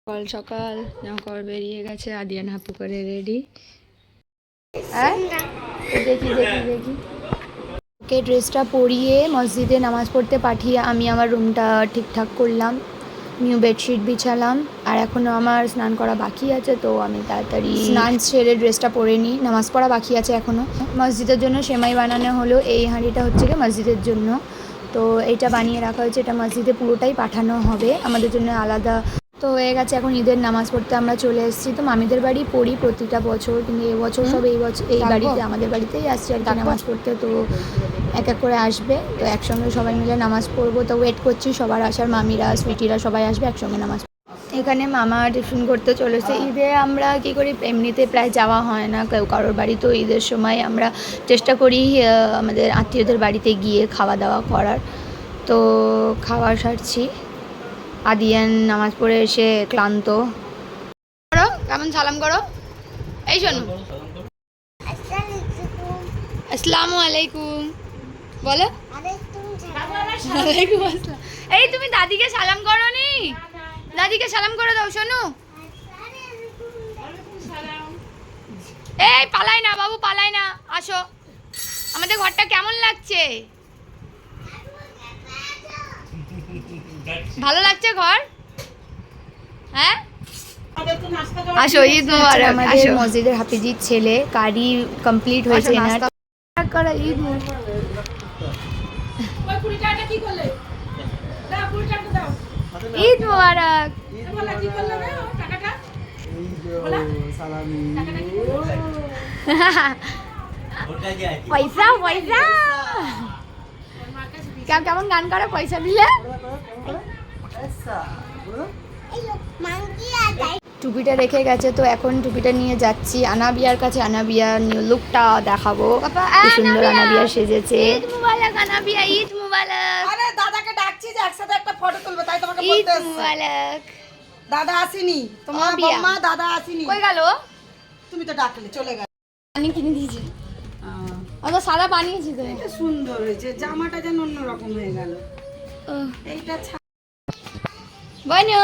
সকাল সকাল জামাকাপড় বেরিয়ে গেছে, আদিয়ান হাপু করে রেডি। হ্যাঁ দেখি দেখি দেখি ওকে ড্রেসটা পরিয়ে মসজিদে নামাজ পড়তে পাঠিয়ে আমি আমার রুমটা ঠিকঠাক করলাম, নিউ বেডশিট বিছালাম। আর এখনও আমার স্নান করা বাকি আছে, তো আমি তাড়াতাড়ি স্নান সেরে ড্রেসটা পরে নিই। নামাজ পড়া বাকি আছে এখনও। মসজিদের জন্য সেমাই বানানো হলো। এই হাঁড়িটা হচ্ছে কি মসজিদের জন্য, তো এইটা বানিয়ে রাখা হয়েছে। এটা মসজিদে পুরোটাই পাঠানো হবে, আমাদের জন্য আলাদা। তো হয়ে গেছে, এখন ঈদের নামাজ পড়তে আমরা চলে এসেছি। তো মামিদের বাড়ি পড়ি প্রতিটা বছর, কিন্তু এবছর সব এই বছর এই বাড়িতে আমাদের বাড়িতেই আসছি আর কি নামাজ পড়তে। তো এক এক করে আসবে, তো একসঙ্গে সবাই মিলে নামাজ পড়বো। তো ওয়েট করছি সবার আসার, মামিরা সুইটিরা সবাই আসবে একসঙ্গে নামাজ। এখানে মামা টিফিন করতে চলেছে। ঈদে আমরা কী করি, এমনিতে প্রায় যাওয়া হয় না কেউ কারোর বাড়ি, তো ঈদের সময় আমরা চেষ্টা করি আমাদের আত্মীয়দের বাড়িতে গিয়ে খাওয়া দাওয়া করার। তো খাওয়া সারছি, আদিয়ান নামাজ পড়ে এসে ক্লান্ত। করো কেমন সালাম করো, এই শোনো আসসালামু আলাইকুম বলো। ওয়ালাইকুম আসসালাম। এই তুমি দাদিকে সালাম করো নি, দাদিকে সালাম করে দাও শোনো। এই পালাই না বাবু, পালাই না, আসো। আমাদের ঘরটা কেমন লাগছে? ভালো লাগছে ঘর? হ্যাঁ আসো, ঈদ মোবারক। আমাদের মসজিদের হাফিজির ছেলে কারি কমপ্লিট হয়েছে নাস্তা করা। ঈদ ঈদ মোবারক। পয়সা পয়সা কেমন গান করে পয়সা দিলে? টুপিটা রেখে গেছে, তো এখন টুপিটা নিয়ে যাচ্ছি আনাবিয়ার কাছে। আনাবিয়ার নিউ লুকটা দেখাবো, কি সুন্দর আনাবিয়া সেজেছে। ঈদ মুবারক আনাবিয়া, ঈদ মুবারক। আরে দাদাকে ডাকছি যে একসাথে একটা ফটো তুলবে, তাই তোমাকে বলতে এসেছি। ঈদ মুবারক। দাদা আসেনি, তোমার বম্মা দাদা আসেনি। কই গেল? তুমি তো ডাকলে চলে গেল। পানি কিনে দিয়েছি, আমরা সাদা বানিয়েছি তো। এটা সুন্দর হয়েছে, জামাটা যেন অন্যরকম হয়ে গেল। এইটা বনো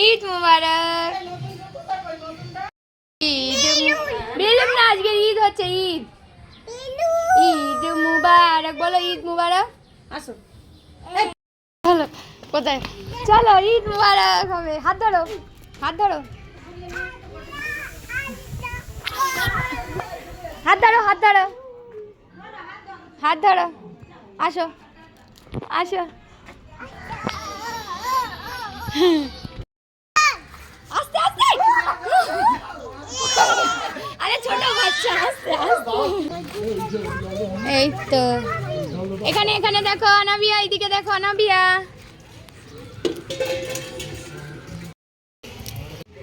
ঈদ মুবারক। ঈদ বেলুম না, আজকে ঈদ হচ্ছে, ঈদ ঈদ মুবারক বলো, ঈদ মুবারক। আসো চলো কোথায়, চলো ঈদ মুবারক হবে। হাত ধরো, হাত ধরো, হাত ধরো, হাত ধরো, হাত ধরো, আসো আসো। আস্তে আস্তে, আরে ছোট বাচ্চা, আস্তে আস্তে। এই তো এখানে এখানে দেখো আনাবিয়া, এইদিকে দেখো আনাবিয়া।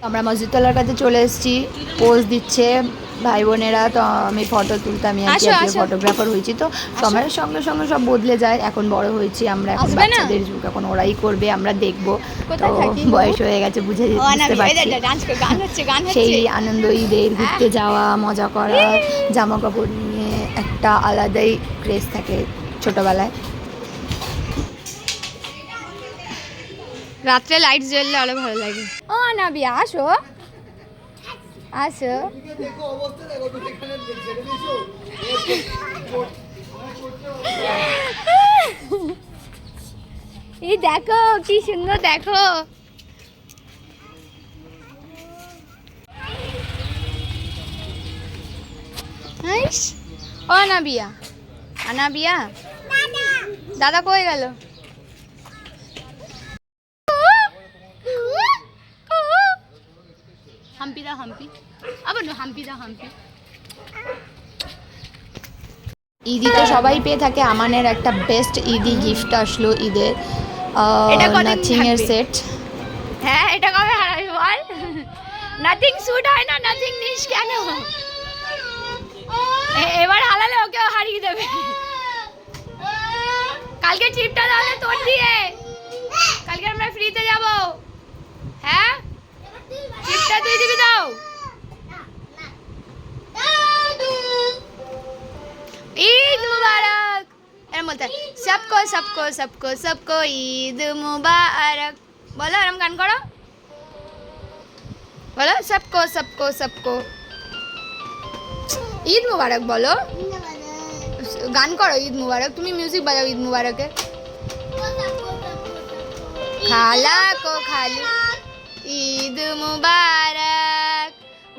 আমরা মসজিদতলার কাছে চলে এসেছি, পোজ দিচ্ছে ভাই বোনেরা। তো আমি ফটো তুলতাম, আমি ফটোগ্রাফার হয়েছি। তো সময়ের সঙ্গে সঙ্গে সব বদলে যায়, এখন বড় হয়েছি আমরা, এখন বাচ্চাদের যুগ, এখন ওরাই করবে, আমরা দেখবো। তো বয়স হয়ে গেছে, বুঝতে পারছি। সেই আনন্দ, ঈদের ঘুরতে যাওয়া, মজা করা, জামা কাপড় নিয়ে একটা আলাদাই ক্রেজ থাকে ছোটবেলায়। রাত্রে লাইট জ্বললে আরো ভালো লাগে। ও নাবিয়া আসো আসো। এই দেখো কি সুন্দর, দেখো ও আনাবিয়া, আনাবিয়া দাদা কই গেল? হাম্পি দা হাম্পি, আবার হাম্পি দা হাম্পি। ঈদি তো সবাই পেয়ে থাকে, আমানের একটা বেস্ট ঈদি গিফট আসলো ঈদের, নাথিং এর সেট। হ্যাঁ এটা কবে হারাবি বল? নাথিং স্যুট হয় না, নাথিং নিস কেন? এবার হারালে ওকেও হারিয়ে দেবে। কালকে ট্রিপটা তাহলে তোর দিয়ে, কালকে আমরা ফ্রিতে যাব। হ্যাঁ ট্রিপটা তুই দিবি দাও। ঈদ মুবারক এরম বলতে, सबको सबको सबको सबको ঈদ মুবারক বলো, এরম গান করো। বলো সবকো সবকো সবকো ঈদ মুবারক বলো, গান করো ঈদ মুবারক, তুমি মিউজিক বাজাও ঈদ মুবারকে। খালা কো খালু ঈদ মুবারক,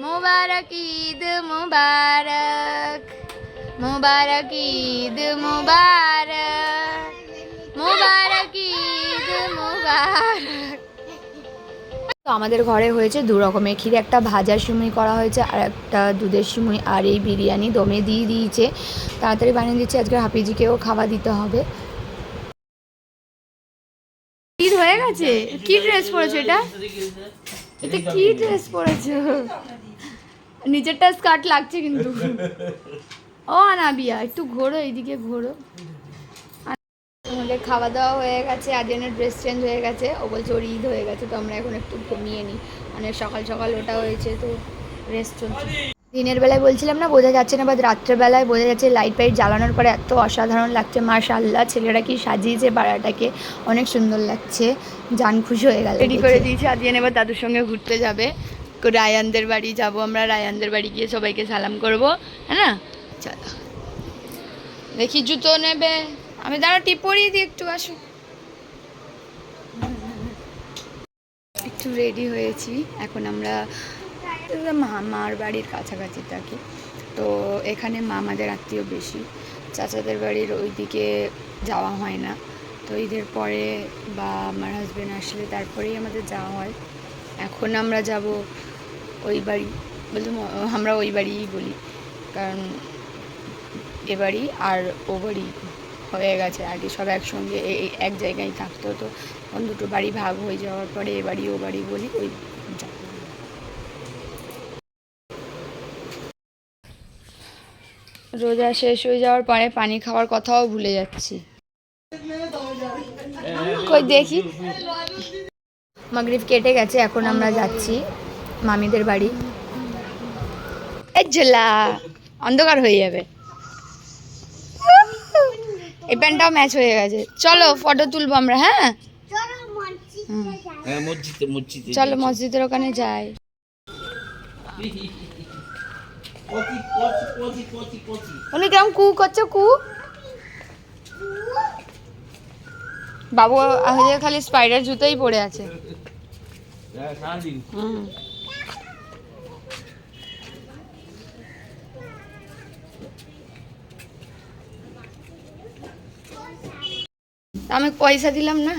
মুবারক ঈদ মুবারক, মুবারক ঈদ মুবারক, মুবারক ঈদ মুবারক। তো আমাদের ঘরে হয়েছে দু রকমের ক্ষীর, একটা ভাজা সিমুই করা হয়েছে আর একটা দুধের সিমুই, আর এই বিরিয়ানি দমে দিয়ে দিয়েছে, তাড়াতাড়ি বানিয়ে দিচ্ছে। আজকে হাফিজিকেও খাওয়া দিতে হবে। ঈদ হয়ে গেছে। কি ড্রেস পরেছো এটা? এটা কি ড্রেস পরেছো? নিচেরটা স্কার্ট লাগছে কিন্তু। ও আনাবিয়া একটু ঘোরো, এইদিকে ঘোরো। আমাদের খাওয়া দাওয়া হয়ে গেছে, আদিয়ানের ড্রেস চেঞ্জ হয়ে গেছে, ও বলছে ওর ঈদ হয়ে গেছে, তো আমরা এখন একটু ঘুমিয়ে নিই, মানে সকাল সকাল ওটা হয়েছে তো রেস্ট চলছে। দিনের বেলায় বলছিলাম না বোঝা যাচ্ছে না, বাট রাত্রেবেলায় বোঝা যাচ্ছে। লাইট ফাইট জ্বালানোর পরে এত অসাধারণ লাগছে, মাশাআল্লাহ ছেলেরা কি সাজিয়েছে পাড়াটাকে, অনেক সুন্দর লাগছে, জান খুশি হয়ে গেল। রেডি করে দিয়েছি, আদিয়ান এবার দাদুর সঙ্গে ঘুরতে যাবে, রায়ানদের বাড়ি যাব আমরা, রায়ানদের বাড়ি গিয়ে সবাইকে সালাম করবো, হ্যাঁ না? চলো দেখি জুতো নেবে, আমি দাঁড়া টিপ পরিয়ে দিই একটু, আসো। একটু রেডি হয়েছি, এখন আমরা মামার বাড়ির কাছাকাছি থাকি, তো এখানে মামাদের আত্মীয় বেশি, চাচাদের বাড়ির ওইদিকে যাওয়া হয় না, তো ঈদের পরে বা আমার হাজব্যান্ড আসলে তারপরেই আমাদের যাওয়া হয়। এখন আমরা যাব ওই বাড়ি, বলতে আমরা ওই বাড়িই বলি, কারণ এ বাড়ি আর ও বাড়ি হয়ে গেছে, আগে সব একসঙ্গে এক জায়গায় থাকতো, তো এখন দুটো বাড়ি ভাগ হয়ে যাওয়ার পরে এ বাড়ি ও বাড়ি বলি। ওই রোজা শেষ হয়ে যাওয়ার পরে পানি খাওয়ার কথাও ভুলে যাচ্ছি। কই দেখি, মাগরিব কেটে গেছে, এখন আমরা যাচ্ছি মামিদের বাড়ি। এই জেলা অন্ধকার হয়ে যাবে, এই প্যান্টটাও ম্যাচ হয়ে গেছে। চলো ফটো তুলবো আমরা, হ্যাঁ চলো মসজিদের ওখানে যাই। উনি কেমন কু করছো, কু বাবু আজকে খালি স্পাইডার জুতোই পরে আছে। আমি পয়সা দিলাম না,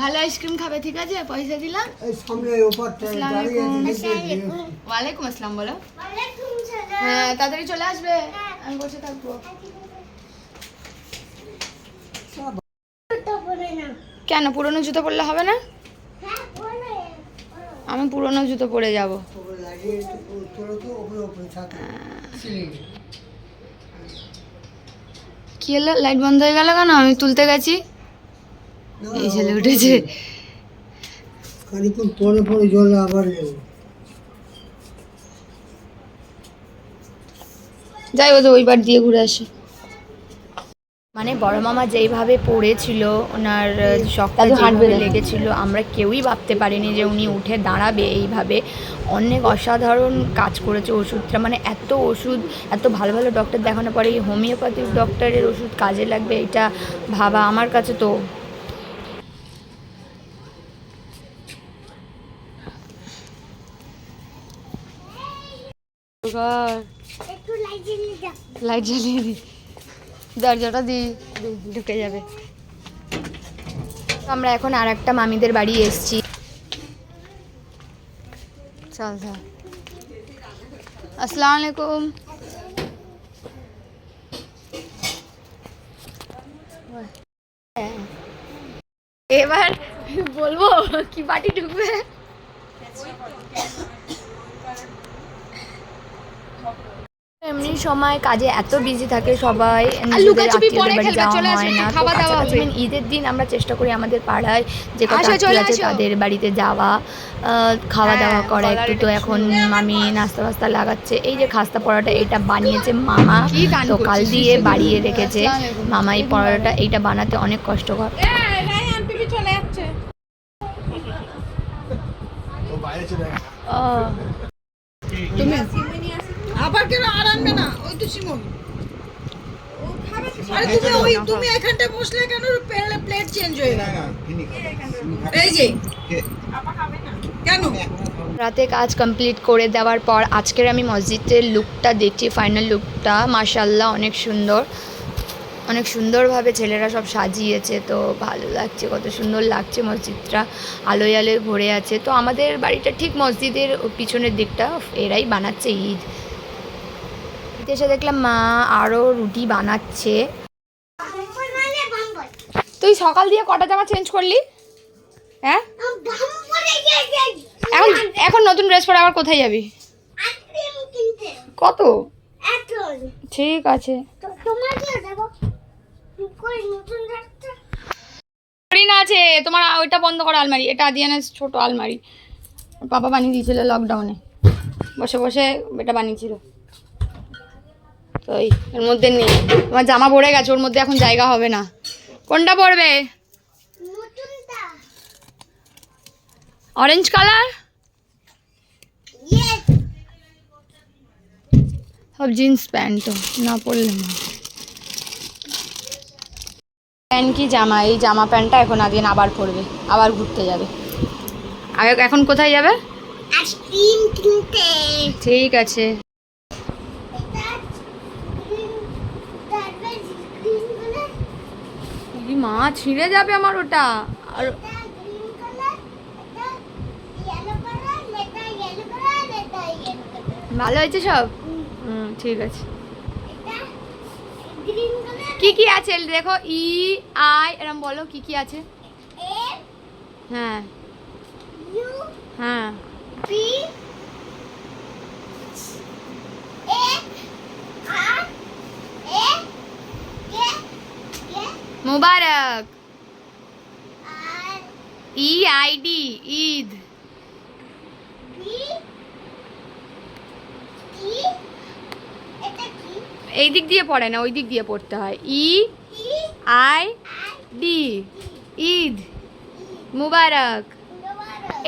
ভালো আইসক্রিম খাবে, ঠিক আছে পয়সা দিলাম। ওয়ালাইকুম আসসালাম বলো, হ্যাঁ তাড়াতাড়ি চলে আসবে, আমি বসে থাকবো। কেন পুরনো জুতো পরলে হবে না? আমি পুরনো জুতো পরে যাব। কি হলো, লাইট বন্ধ হয়ে গেল কেন? আমি তুলতে গেছি, এই ছেলে উঠেছে। যাই বোধ ওই বার দিয়ে ঘুরে আসি। মানে বড় মামা যেইভাবে পড়েছিল, ওনার শখটা যেভাবে লেগেছিল, আমরা কেউই ভাবতে পারিনি যে উনি উঠে দাঁড়াবে এইভাবে। অনেক অসাধারণ কাজ করেছে ওষুধটা, মানে এত ওষুধ, এত ভালো ভালো ডক্টর দেখানোর পরে এই হোমিওপ্যাথিক ডক্টরের ওষুধ কাজে লাগবে, এটা ভাবা আমার কাছে তো লাইট জ্বালিয়ে দি, দরজাটা দি ঢুকে যাবে। আমরা এখন আর একটা মামিদের বাড়ি এসছি। চল চল, আসসালামু আলাইকুম। এবার বলবো কি বাটি ঢুকবে, এমনি সময় কাজে এত বিজি থাকে সবাই, নিজেদের আত্মীয়দের বাড়ি যাওয়া হয় না। তো ঈদের দিন আমরা চেষ্টা করি আমাদের পাড়ায় যে কটা আত্মীয় আছে তাদের বাড়িতে যাওয়া, খাওয়া দাওয়া করা একটু। তো এখন মামি নাস্তা ফাস্তা লাগাচ্ছে, এই যে খাস্তা পরোটা এটা বানিয়েছে মামা, তো কাল দিয়ে বাড়িয়ে রেখেছে মামা এই পরোটাটা, এইটা বানাতে অনেক কষ্টকর। তুমি আবার কেন আর আনবে না? ওই তো সিমন ও খাবে। আরে তুমি এখানটায় বসলে কেন? প্লেট চেঞ্জ হয়ে গেল। এই যে আপা খাবে না কেন? রাতে কাজ কমপ্লিট করে দেওয়ার পর আজকের আমি মসজিদের লুকটা দেখছি, ফাইনাল লুকটা মাশাআল্লাহ অনেক সুন্দরভাবে ছেলেরা সব সাজিয়েছে, তো ভালো লাগছে, কত সুন্দর লাগছে মসজিদটা, আলোয় আলোয় ভরে আছে। তো আমাদের বাড়িটা ঠিক মসজিদের পিছনের দিকটা, এরাই বানাচ্ছে ঈদ। এসে দেখলাম মা আরও রুটি বানাচ্ছে। তুই সকাল দিয়ে কটা জামা চেঞ্জ করলি? হ্যাঁ এখন নতুন ড্রেস পরে আবার কোথায় যাবি? কত? ঠিক আছে না আছে তোমার, ওইটা বন্ধ করো আলমারি, এটা আদিয়ানের ছোট আলমারি, পাপা বানিয়ে দিয়েছিল লকডাউনে, বসে বসে এটা বানিয়েছিল। তো এর মধ্যে নেই, তোমার জামা পড়ে গেছে, ওর মধ্যে এখন জায়গা হবে না। কোনটা পড়বে? Orange colour? সব জিন্স প্যান্ট, তো না পরলে না। প্যান্ট কি জামা? এই জামা প্যান্টটা এখন আদিয়ান আবার পরবে, আবার ঘুরতে যাবে। আগে এখন কোথায় যাবে? আইসক্রিম কিনতে। ঠিক আছে। মা ছিঁড়ে যাবে আমার ওটা। আর ভালো হয়েছে সব? ঠিক আছে। কি কি আছে দেখো, ই আই এরকম বলো কি কি আছে। হ্যাঁ হ্যাঁ মুবারক। E I D Eid. এই দিক দিয়ে পড়ে না, ওই দিক দিয়ে পড়তে হয়। ই আই ডি ঈদ মুবারক।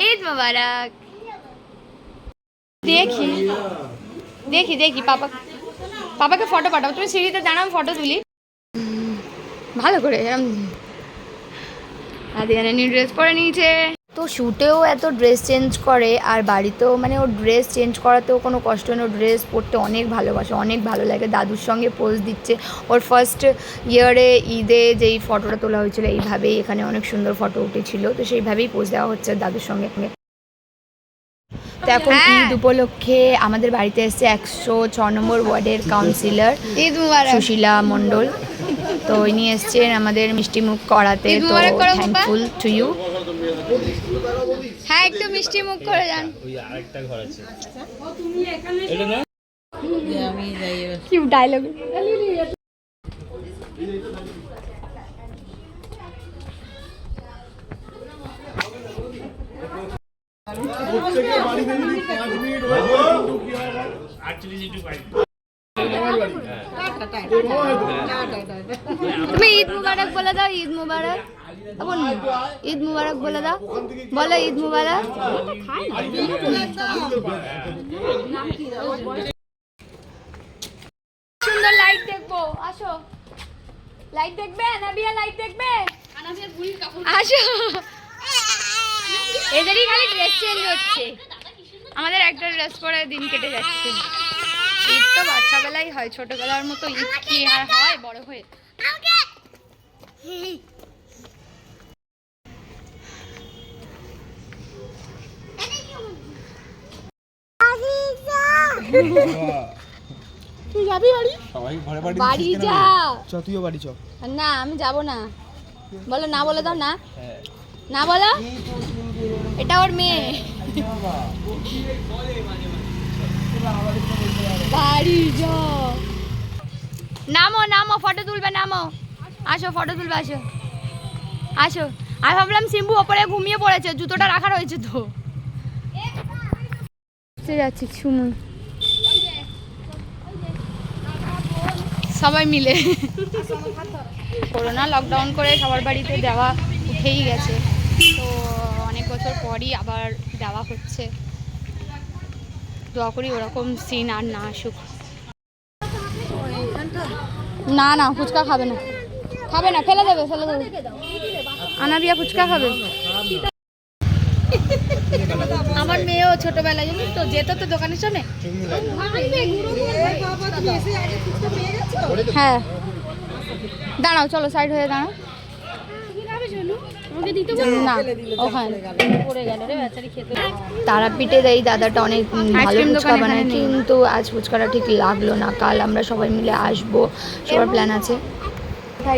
ঈদ মুবারক। দেখি দেখি দেখি পাপাকে ফটো পাঠাবো। তুমি সিঁড়িতে দাঁড়াও, ফটো তুলি ভালো করে। এরকম আদিয়ানা নিউ ড্রেস পরে নিয়েছে, তো শ্যুটেও এত ড্রেস চেঞ্জ করে, আর বাড়িতেও মানে ওর ড্রেস চেঞ্জ করাতেও কোনো কষ্ট নেই। ওর ড্রেস পরতে অনেক ভালোবাসে, অনেক ভালো লাগে। দাদুর সঙ্গে পোজ দিচ্ছে। ওর ফার্স্ট ইয়ারে ঈদে যেই ফটোটা তোলা হয়েছিল এইভাবেই, এখানে অনেক সুন্দর ফটো উঠেছিল, তো সেইভাবেই পোজ দেওয়া হচ্ছে দাদুর সঙ্গে। তো এখন ঈদ উপলক্ষে আমাদের বাড়িতে এসছে 106 নম্বর ওয়ার্ডের কাউন্সিলর ঈদ মুবারক সুশীলা মণ্ডল, তো ইনি এসছেন আমাদের মিষ্টি মুখ করাতে, তো থ্যাঙ্কফুল টু ইউ। হ্যাঁ একটু মিষ্টি মুখ করে যান। ওই আরেকটা ঘর আছে, তুমি এখানে এটা না আমি যাই। কি ডায়লগ! তুমি ঈদ মুবারক বলে দাও। ঈদ মুবারক ঈদ মুবারক বলে দাও, বলো ঈদ মুবারক। সুন্দর লাইট দেখবো, আসো। লাইট দেখবে? নাবিয়া লাইট দেখবে? আসো। এদেরই খালি ড্রেস চেঞ্জ হচ্ছে, আমাদের একটা ড্রেস পরে দিন কেটে যাচ্ছে। ঈদ তো বাচ্চাবেলাই হয়, ছোটবেলার মতো ঈদ কি আর হয় বড় হয়ে? তুই যাবি বাড়ি? বাড়ি যা। তুইও বাড়ি চ। না আমি যাব না। বলো না, বলে দাও না। না বলো, এটা ওর মেয়ে। বাড়ি যা। নামো নামো, ফটো তুলবে, নামো। আসো ফটো তুলবে, আসো আসো। আমি ভাবলাম সিম্বু ওপরে ঘুমিয়ে পড়েছে, জুতোটা রাখা রয়েছে তো। যাচ্ছি সুমন সবাই মিলে। করোনা লকডাউন করে সবার বাড়িতে দেওয়া উঠেই গেছে, তো অনেক বছর পরে পরই আবার দেওয়া হচ্ছে। দোয়া করি ওরকম সিন আর না আসুক। না না ফুচকা খাবে না, খাবে না, ফেলে দেবে ফেলে দেবে। আনাবিয়া ফুচকা খাবে। আমার মেয়েও ছোটবেলায় জানিস তো যেত তো দোকানের সামনে। হ্যাঁ দাঁড়াও, চলো সাইড হয়ে দাঁড়াও। না ওখানে তারাপীঠে এই দাদাটা অনেক ভালো ফুচকা বানায়, কিন্তু আজ ফুচকাটা ঠিক লাগলো না। কাল আমরা সবাই মিলে আসবো, সবার প্ল্যান আছে।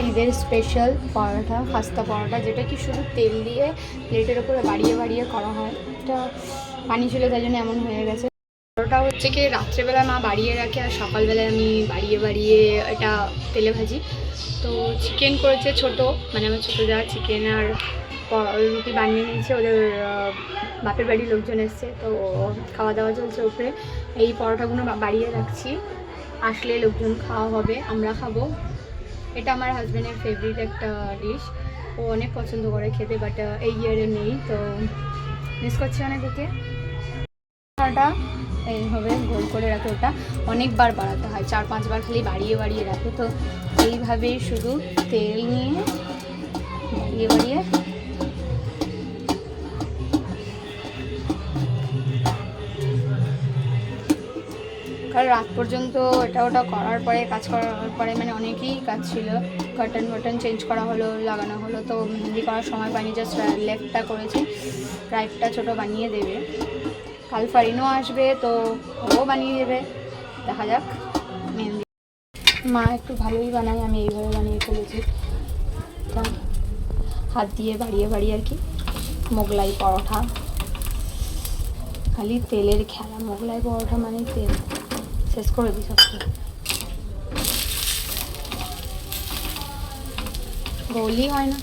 ঈদের স্পেশাল পরোটা, খাস্তা পরোটা, যেটা কি শুধু তেল দিয়ে প্লেটের ওপরে বাড়িয়ে বাড়িয়ে করা হয়। এটা পানি ছিল তাই জন্য এমন হয়ে গেছে। পরোটা হচ্ছে কি রাত্রেবেলা মা বাড়িয়ে রাখে আর সকালবেলায় আমি বাড়িয়ে বাড়িয়ে এটা তেলে ভাজি। তো চিকেন করেছে ছোট, মানে আমার ছোটো যা চিকেন আর রুটি বানিয়ে নিয়েছে। ওদের বাপের বাড়ির লোকজন এসছে, তো খাওয়া দাওয়া চলছে উপরে। এই পরোটাগুলো বাড়িয়ে রাখছি, আসলে লোকজন খাওয়া হবে, আমরা খাবো। এটা আমার হাজব্যান্ডের ফেভারিট একটা ডিশ, ও অনেক পছন্দ করে খেতে, বাট এই ইয়ারে নেই, তো মিস করছি অনেক ওকে। পরোটা এইভাবে গোল করে রাখে, ওটা অনেকবার বাড়াতে হয়, 4-5 বার খালি বাড়িয়ে বাড়িয়ে রাখে। তো এইভাবেই শুধু তেল নিয়ে বাড়িয়ে বাড়িয়ে কাল রাত পর্যন্ত এটা ওটা করার পরে, কাজ করার পরে, মানে অনেকই কাজ ছিল। কার্টন ওয়ার্টন চেঞ্জ করা হলো, লাগানো হলো। তো মেহেন্দি করার সময় পাইনি, জাস্ট লেফটটা করেছি, রাইটটা ছোটো বানিয়ে দেবে। কাল ফারিনও আসবে, তো ও বানিয়ে দেবে, দেখা যাক। মেহেন্দি মা একটু ভালোই বানায়, আমি এইভাবে বানিয়ে ফেলেছি। তো হাত দিয়ে বাড়িয়ে বাড়িয়ে আর কি। মোগলাই পরোটা, খালি তেলের খেলা। মোগলাই পরোটা মানে তেল শেষ করে দিই সব, গোলই হয় না।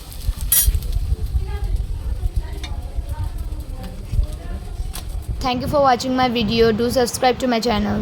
Thank you for watching my video. Do subscribe to my channel.